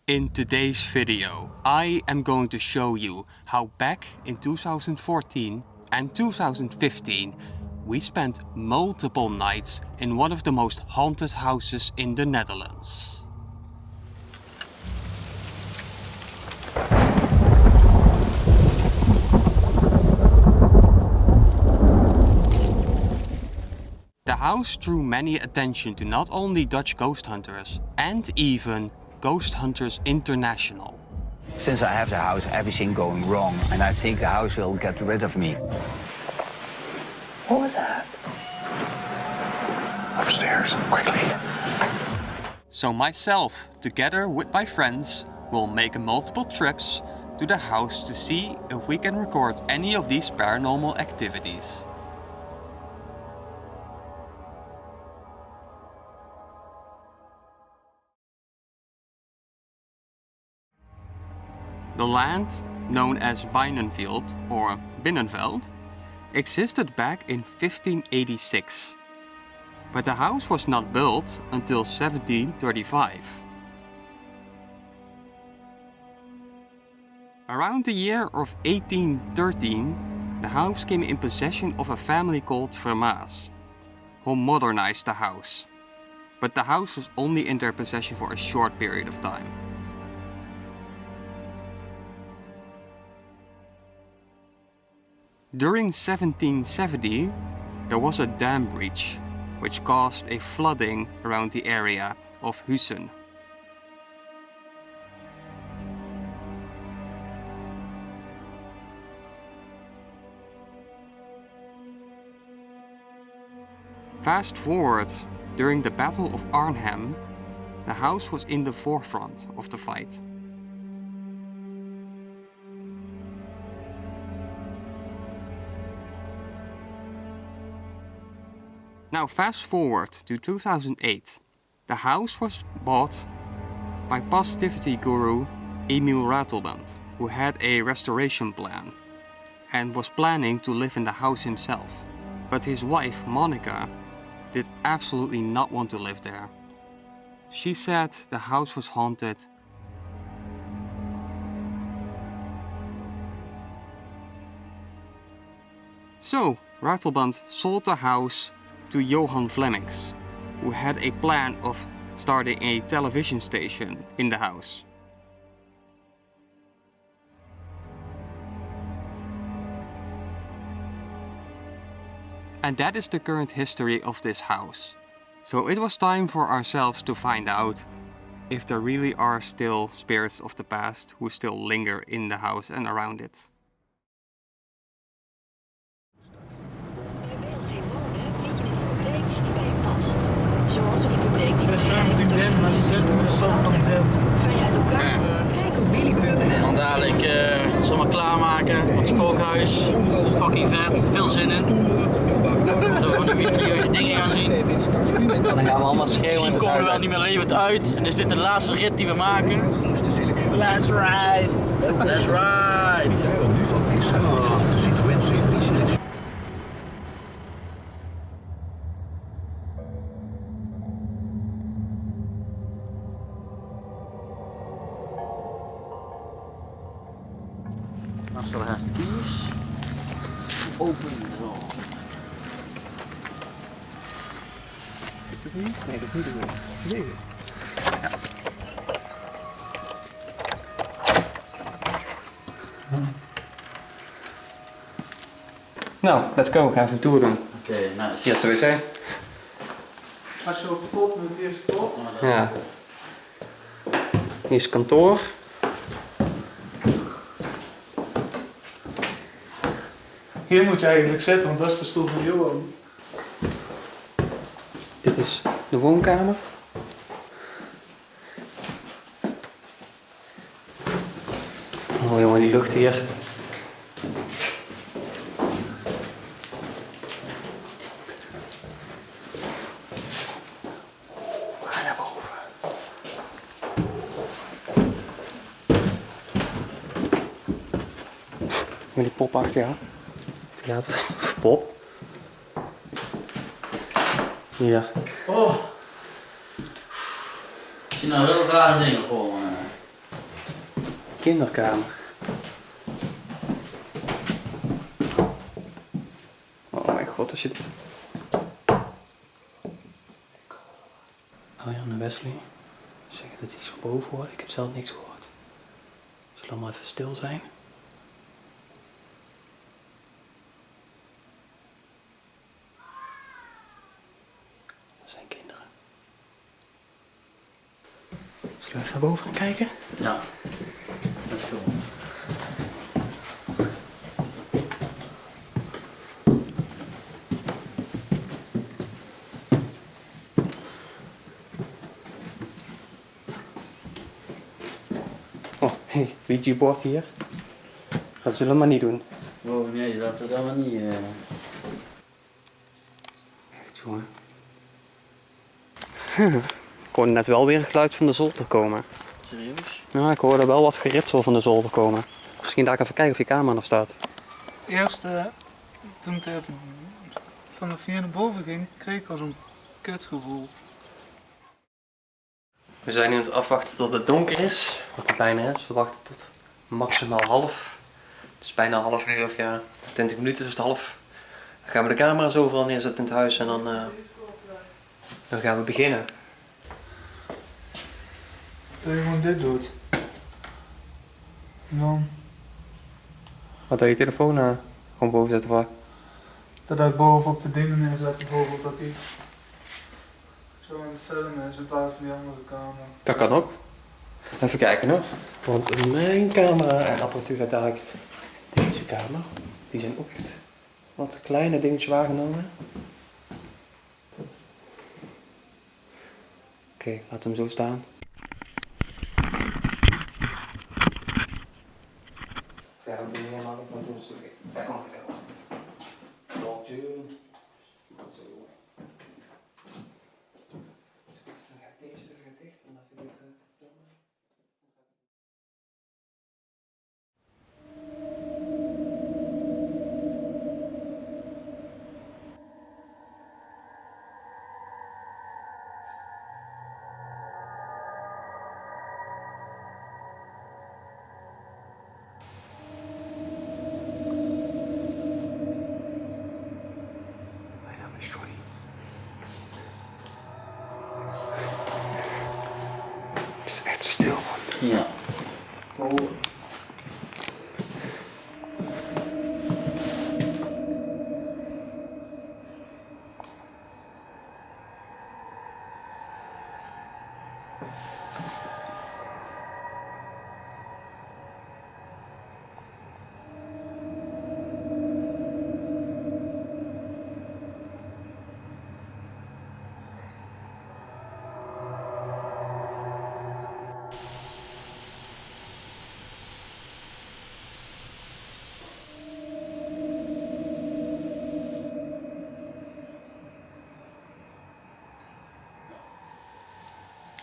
In today's video, I am going to show you how back in 2014 and 2015 we spent multiple nights in one of the most haunted houses in the Netherlands. The house drew many attention to not only Dutch ghost hunters and even Ghost Hunters International. Since I have the house, everything going wrong, and I think the house will get rid of me. What was that? Upstairs, quickly. So myself, together with my friends, will make multiple trips to the house to see if we can record any of these paranormal activities. The land, known as Binnenveld or Binnenveld, existed back in 1586, but the house was not built until 1735. Around the year of 1813, the house came in possession of a family called Vermaas, who modernized the house, but the house was only in their possession for a short period of time. During 1770, there was a dam breach, which caused a flooding around the area of Huissen. Fast forward, during the Battle of Arnhem, the house was in the forefront of the fight. Now fast forward to 2008. The house was bought by positivity guru Emil Ratelband, who had a restoration plan and was planning to live in the house himself. But his wife, Monica, did absolutely not want to live there. She said the house was haunted. So Ratelband sold the house to Johan Flemings, who had a plan of starting a television station in the house. And that is the current history of this house. So it was time for ourselves to find out if there really are still spirits of the past who still linger in the house and around it. Zoals een hypotheek. Ga je uit elkaar? Kijk op Billy.nl. En dan dadelijk zomaar klaarmaken voor het spookhuis. Fucking vet, veel zin in. Zo van die mysterieuze dingen gaan zien. Dan gaan we allemaal schreeuwen. Misschien komen we wel niet meer levend uit. En is dit de laatste rit die we maken. Let's ride! Let's ride! Marcel has the keys. Open the door. Is het niet? Nee, dat is niet de deur. Nee. Nou, let's go. Gaan we een tour doen. Oké, nice. Hier is de wc. Als je op de pot moet, eerst de pot. Ja. Hier is het kantoor. Hier moet je eigenlijk zitten, want dat is de stoel van Johan. Dit is de woonkamer. Oh jongen, die lucht hier. Naar boven. Met die pop achter jou. Theater. Pop. Hier. Oh. Ik zie nou heel rare dingen voor me. kinderkamer. Oh mijn god, als je dit... Arjan en Wesley zeggen dat iets van boven hoort. Ik heb zelf niks gehoord. Zullen we maar even stil zijn? Dat zijn kinderen. Zullen we even naar boven gaan kijken? Ja, dat is cool. Oh, hey, Ouija-bord hier. Dat zullen we maar niet doen. Wow, nee, dat is allemaal niet... Echt, jongen. Ik hoorde net wel weer een geluid van de zolder komen. Serieus? Ja, ik hoorde wel wat geritsel van de zolder komen. Misschien daar even kijken of je camera nog staat. Eerst toen het even vanaf hier naar boven ging, kreeg ik al zo'n kutgevoel. We zijn nu aan het afwachten tot het donker is. Wat het bijna is. We wachten tot maximaal half. Het is bijna half nu, of ja, 20 minuten is het half. Dan gaan we de camera's overal neerzetten in het huis en dan gaan we beginnen. Dat je gewoon dit doet. En dan Wat doe je telefoon gewoon boven zetten voor? dat hij boven op de dingen neerzet, bijvoorbeeld dat hij zo aan het filmen is in plaats van die andere camera. Dat kan ook. Even kijken hoor. Want mijn camera en apparatuur gaat dadelijk deze kamer. Die zijn ook echt wat kleine dingetjes waargenomen. Oké, laten we hem zo staan. Ja, dat doen we helemaal niet, want toen is het echt. Daar kan ik wel. Dan gaat deze deur dicht, omdat we even filmen. Mijn naam is Johnny. Het is echt stil, man. Ja. Oh.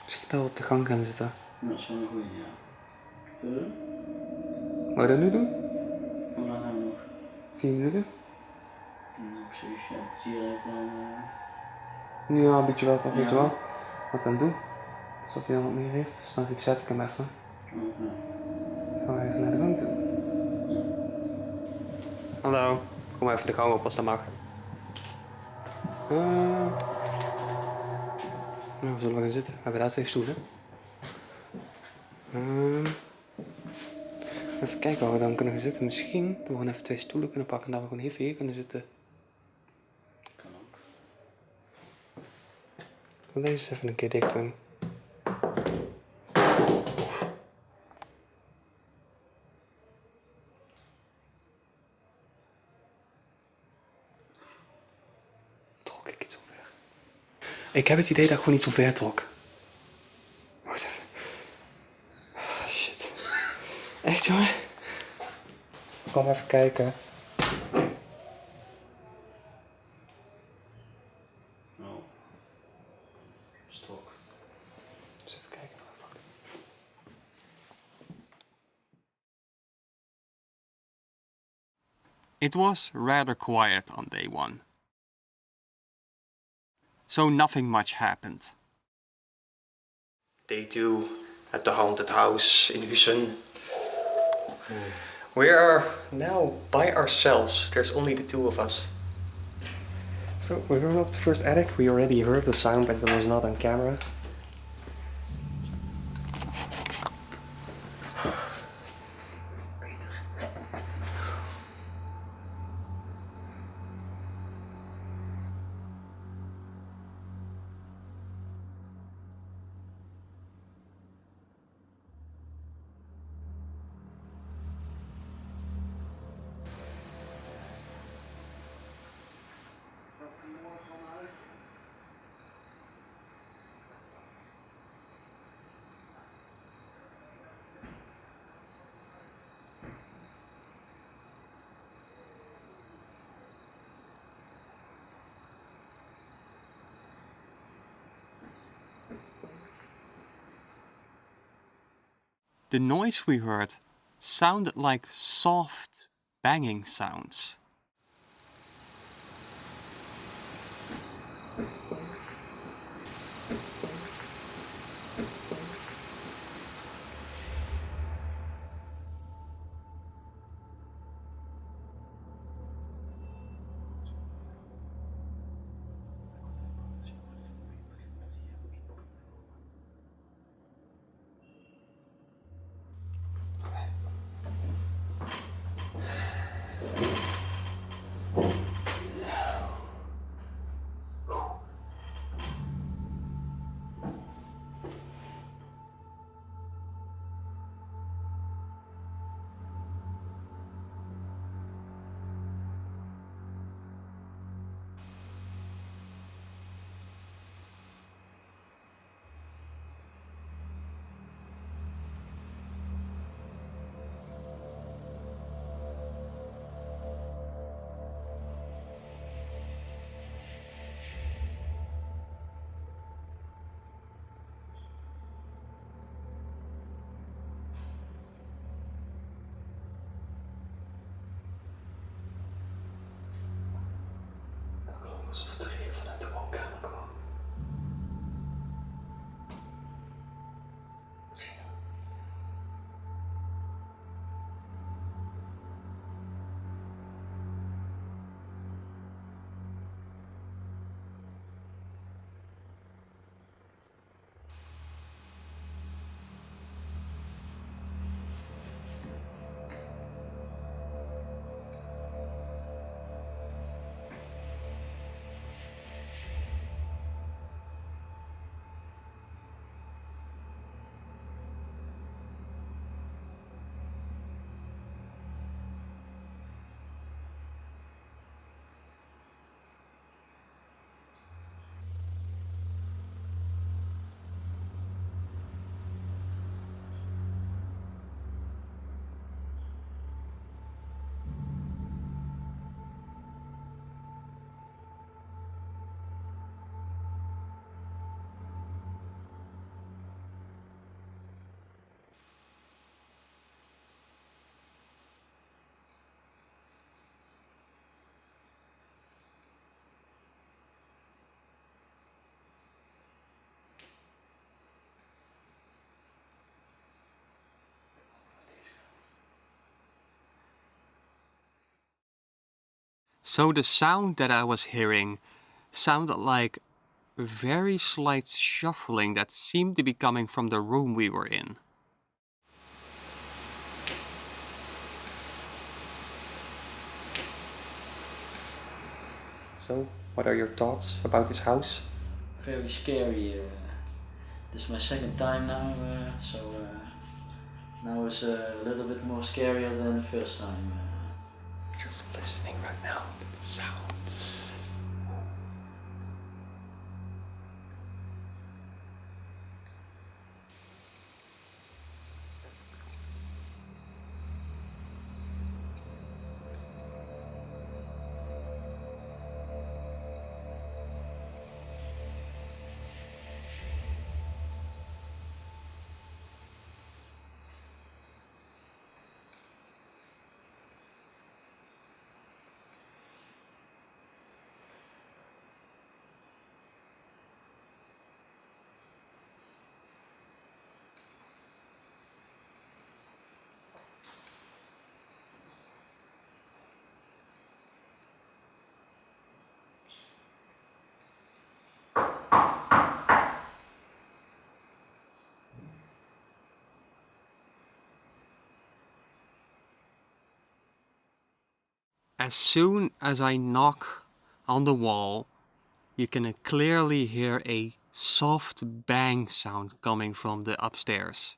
Misschien wel op de gang gaan zitten. Dat is wel een goeie, ja. Zullen we? Wil je dat nu doen? Hoe lang hebben we nog? 4 minuten? Nou, precies, ja. Ik zie hier even Ja, een beetje wel toch, weet je Ja. wel. Wat dan doen? Zodat hij dan wat meer heeft. Dus dan reset ik hem even. Gaan we even naar de gang toe. Hallo, kom even de gang op als dat mag. Nou, zullen we gaan zitten? We hebben daar 2 stoelen. Even kijken waar we dan kunnen gaan zitten. Misschien dat we gewoon even 2 stoelen kunnen pakken en dat we gewoon even hier kunnen zitten. Kan ook. Ik wil deze eens even een keer dicht doen. Trok ik iets omver? Ik heb het idee dat ik gewoon iets omver trok. Wacht even. Ah, shit. Echt, jongen? Kom even kijken. Oh. Stok. Dus even kijken. Wacht. It was rather quiet on day 1. So nothing much happened. Day 2 at the haunted house in Huissen. We are now by ourselves. There's only the two of us. So we're going up the first attic. We already heard the sound, but it was not on camera. The noise we heard sounded like soft banging sounds. Alsof het schreeuwen vanuit de woonkamer kwam. So the sound that I was hearing sounded like very slight shuffling that seemed to be coming from the room we were in. So, what are your thoughts about this house? Very scary. This is my second time now, so now it's a little bit more scarier than the first time. Just listening right now to the sounds. As soon as I knock on the wall, you can clearly hear a soft bang sound coming from the upstairs.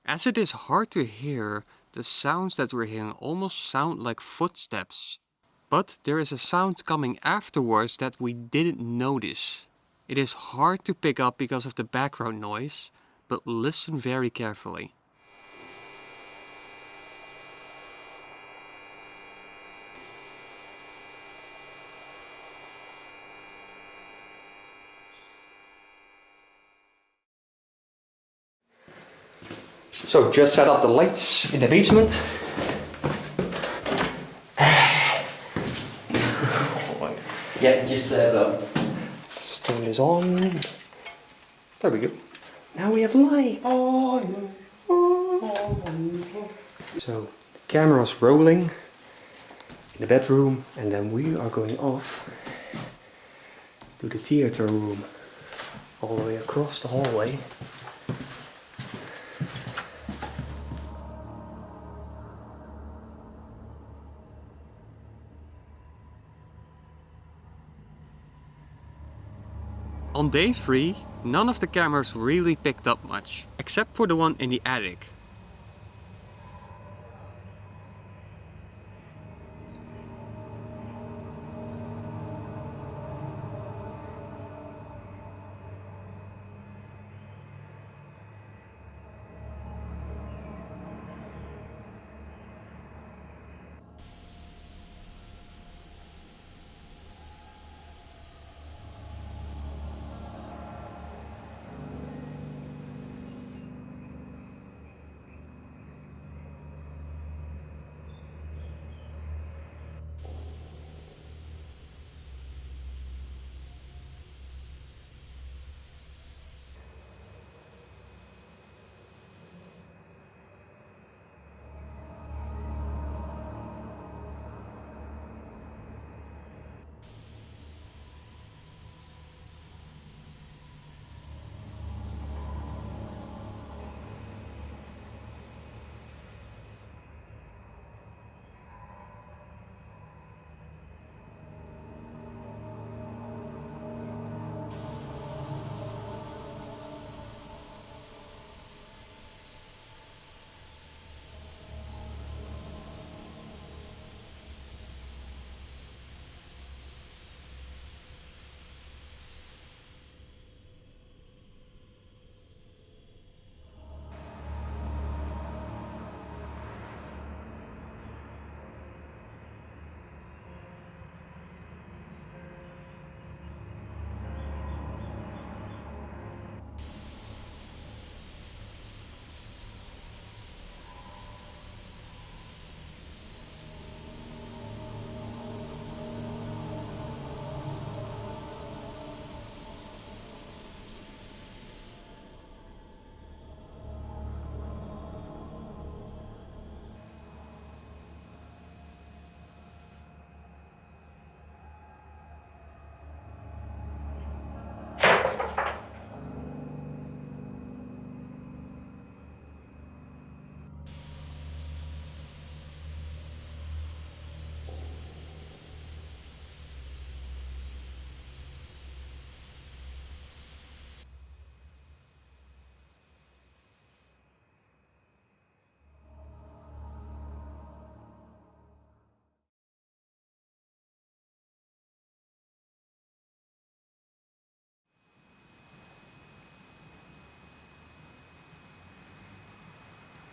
As it is hard to hear, the sounds that we're hearing almost sound like footsteps. But there is a sound coming afterwards that we didn't notice. It is hard to pick up because of the background noise, but listen very carefully. So just set up the lights in the basement. Yeah, just set up. Let's turn this on. There we go. Now we have light. So camera's rolling in the bedroom, and then we are going off to the theater room, all the way across the hallway. On day 3, none of the cameras really picked up much, except for the one in the attic.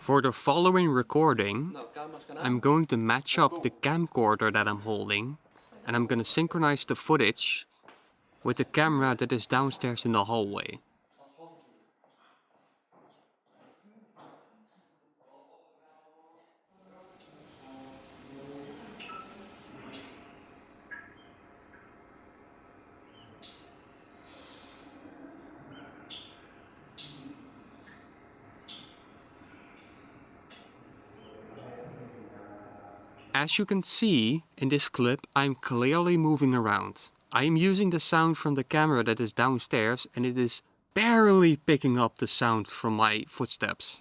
For the following recording, I'm going to match up the camcorder that I'm holding, and I'm going to synchronize the footage with the camera that is downstairs in the hallway. As you can see in this clip, I'm clearly moving around. I am using the sound from the camera that is downstairs, and it is barely picking up the sound from my footsteps.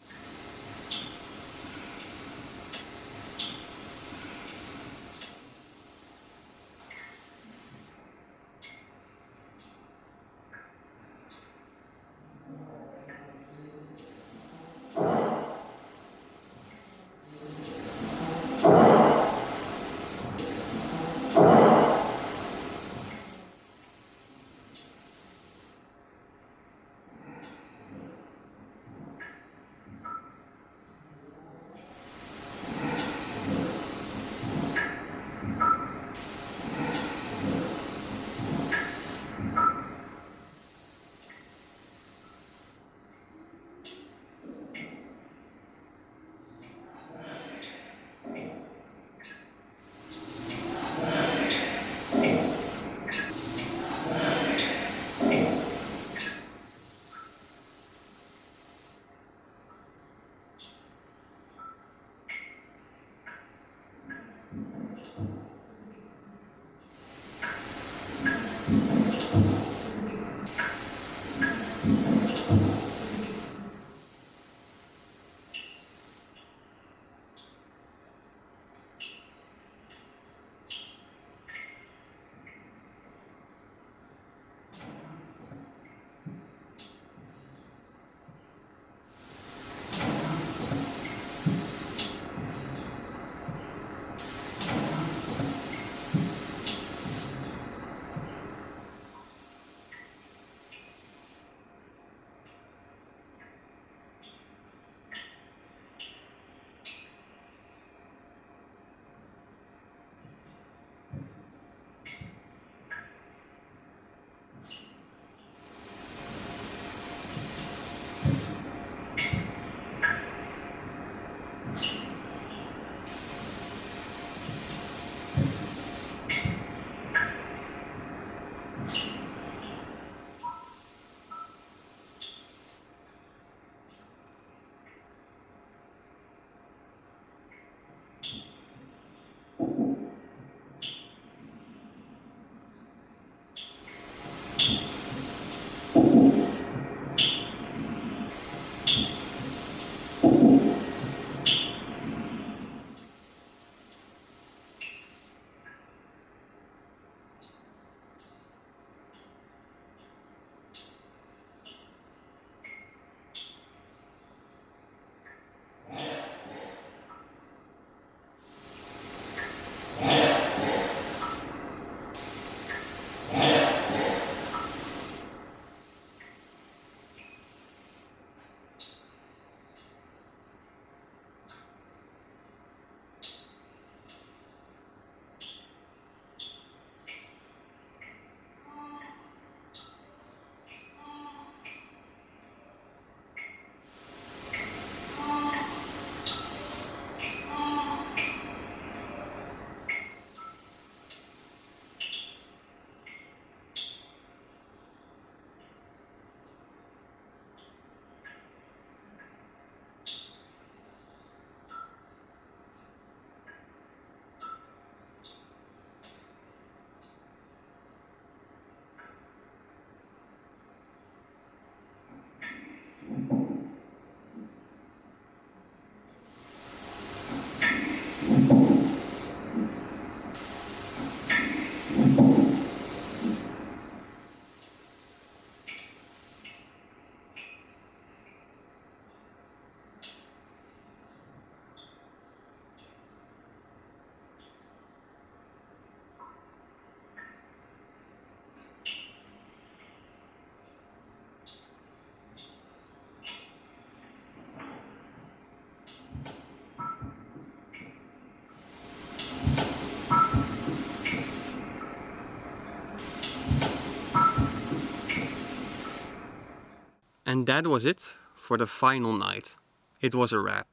And that was it for the final night. It was a wrap.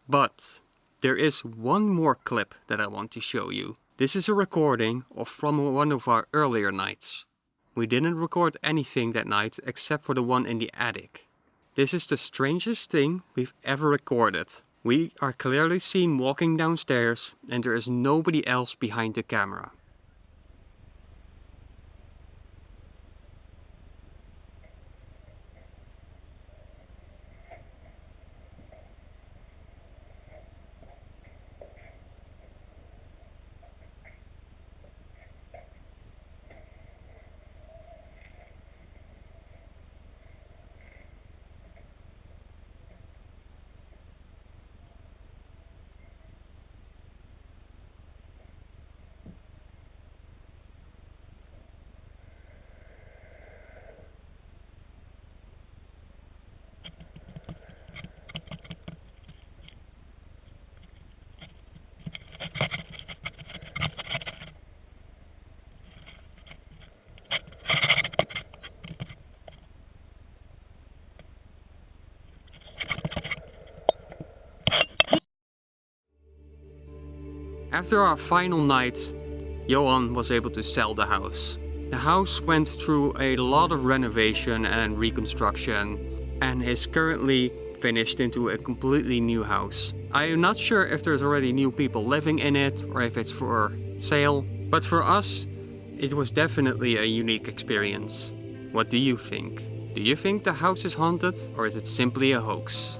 But there is one more clip that I want to show you. This is a recording from one of our earlier nights. We didn't record anything that night except for the one in the attic. This is the strangest thing we've ever recorded. We are clearly seen walking downstairs and there is nobody else behind the camera. After our final night, Johan was able to sell the house. The house went through a lot of renovation and reconstruction and is currently finished into a completely new house. I am not sure if there's already new people living in it or if it's for sale, but for us, it was definitely a unique experience. What do you think? Do you think the house is haunted or is it simply a hoax?